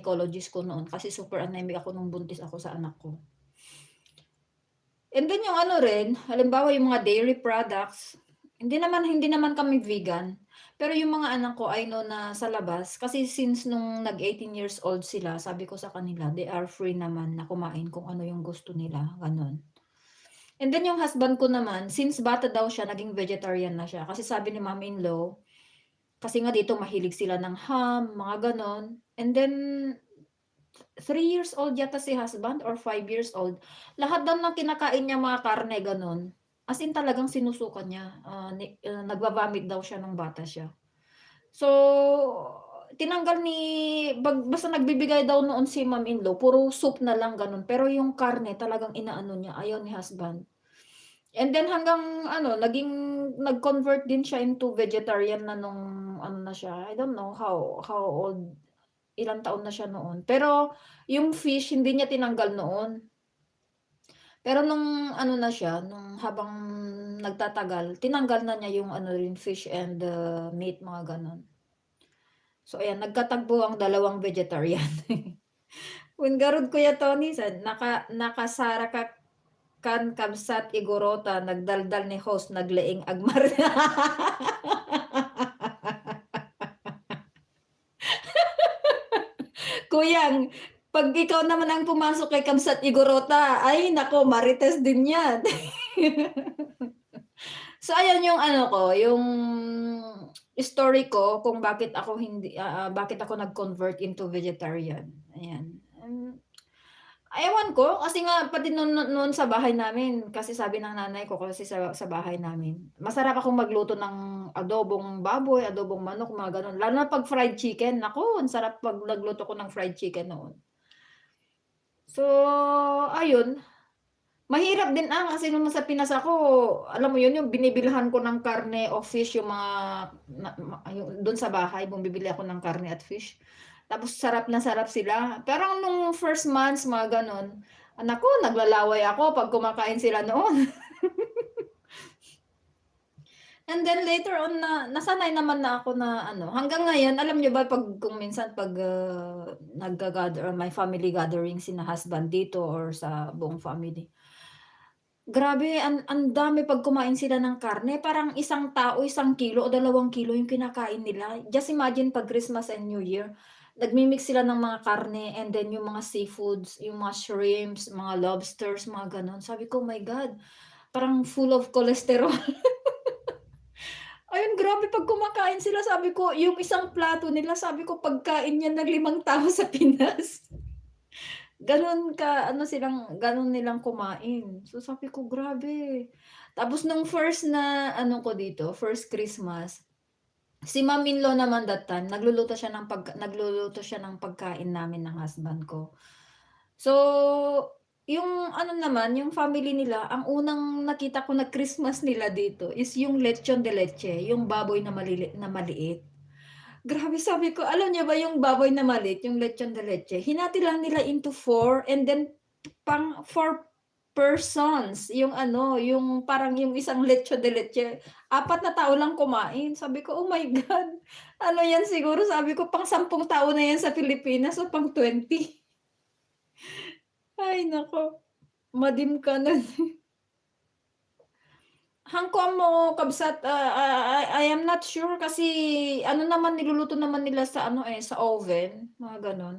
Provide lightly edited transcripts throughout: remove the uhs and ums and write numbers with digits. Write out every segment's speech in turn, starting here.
gynecologist ko noon kasi super anemic ako nung buntis ako sa anak ko. And then yung ano rin, halimbawa yung mga dairy products, hindi naman kami vegan, pero yung mga anak ko I know na sa labas kasi since nung nag-18 years old sila, sabi ko sa kanila they are free naman na kumain kung ano yung gusto nila, gano'n. And then yung husband ko naman, since bata daw siya naging vegetarian na siya kasi sabi ni mother-in-law, kasi nga dito mahilig sila ng ham, mga gano'n. And then 3 years old yata si husband or 5 years old, lahat daw ng kinakain niya mga karne gano'n, as in talagang sinusuka niya, nagva-vomit daw siya nung bata siya. So, tinanggal ni basta nagbibigay daw noon si mom-in-law puro soup na lang gano'n, pero yung karne talagang inaano niya, ayaw ni husband. And then hanggang ano, nag-convert din siya into vegetarian na nung ano na siya, I don't know how old, ilang taon na siya noon. Pero yung fish hindi niya tinanggal noon. Pero nung ano na siya, nung habang nagtatagal, tinanggal na niya yung ano rin fish and, meat mga gano'n. So ayan, nagkatagpo ang dalawang vegetarian. Wen garud Kuya Tony sad nakasara ka kan kabsat igorota nagdaldal ni host nagleeng agmar. Kuyang, 'pag ikaw naman ang pumasok kay kabsat igorota, ay naku marites din 'yan. So ayan yung ano ko, yung story ko kung bakit ako nag-convert into vegetarian, ayan. Ewan ko kasi nga pati noon sa bahay namin kasi sabi ng nanay ko kasi sa bahay namin, masarap akong magluto ng adobong baboy, adobong manok, mga gano'n. Lalo na 'pag fried chicken, naku ang sarap 'pag nagluto ko ng fried chicken noon. So, ayun, mahirap din, kasi nung nasa Pinas ako, alam mo yun, yung binibilhan ko ng karne o fish yung mga yung dun sa bahay bumibili ako ng karne at fish. Tapos sarap na sarap sila. Pero nung first months mga gano'n, naku naglalaway ako 'pag kumakain sila noon. And then later on nasanay naman na ako na ano, hanggang ngayon alam niyo ba 'pag kung minsan 'pag, nagga-gather or may family gathering sina husband dito or sa buong family. Grabe ang dami 'pag kumain sila ng karne, parang isang tao, 1 kilo o 2 kilo yung kinakain nila. Just imagine 'pag Christmas and New Year, nagmi-mix sila ng mga karne and then yung mga seafoods, yung mga shrimps, mga lobsters, mga gano'n. Sabi ko, "My God, parang full of cholesterol." Ayun, grabe 'pag kumakain sila sabi ko, yung isang plato nila sabi ko pagkain yan ng 5 tao sa Pinas. Gano'n nilang kumain. So sabi ko, grabe. Tapos nung first na ano ko dito, first Christmas, si mom-in-law naman that time nagluluto siya ng pagkain namin ng husband ko. So, yung ano naman, yung family nila, ang unang nakita ko na Christmas nila dito is yung lechon de leche, yung baboy na maliit. Grabe sabi ko, alam niyo ba yung baboy na maliit, yung lechon de leche, hinati lang nila into 4 and then pang 4 persons yung ano, yung parang yung isang lechon de leche, 4 na tao lang kumain. Sabi ko, "Oh my God, ano yan siguro," sabi ko, "pang 10 tao na yan sa Pilipinas o pang 20." Ay naku, madim ka nun. Hangko mo kabsat, I am not sure kasi ano naman niluluto naman nila sa ano, sa oven, mga gano'n.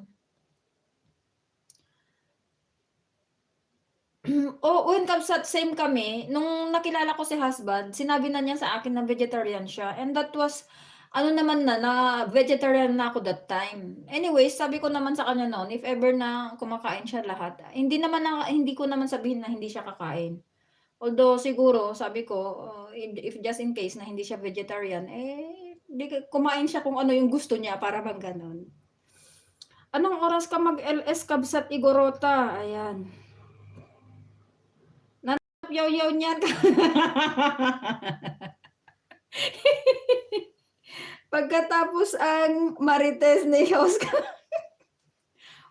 Oo, when kabsat same kami, nung nakilala ko si husband, sinabi na niya sa akin na vegetarian siya and that was ano naman na vegetarian na ako that time. Anyways, sabi ko naman sa kanya no'n, if ever na kumakain siya lahat, hindi ko naman sabihin na hindi siya kakain. Although siguro sabi ko, if just in case na hindi siya vegetarian, 'di kumain siya kung ano yung gusto niya para bang gano'n. Anong oras ka mag-LS Kabsat Igorota? Ayan. Yaw-yaw niyan. Pagkatapos ang Marites ni Oscar.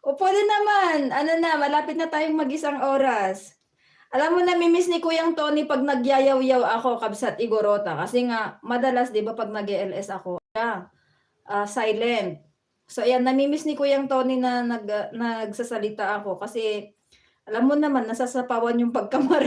O puwede naman, ano na, malapit na tayong mag-isang oras. Alam mo nami-miss ni Kuyang Tony 'pag nagyayaw-yaw ako Kabsat Igorota kasi nga madalas 'di ba 'pag nag-e-LS ako, silent. So ayan, nami-miss ni Kuyang Tony na nagsasalita ako kasi alam mo naman nasasapawan yung pagkamari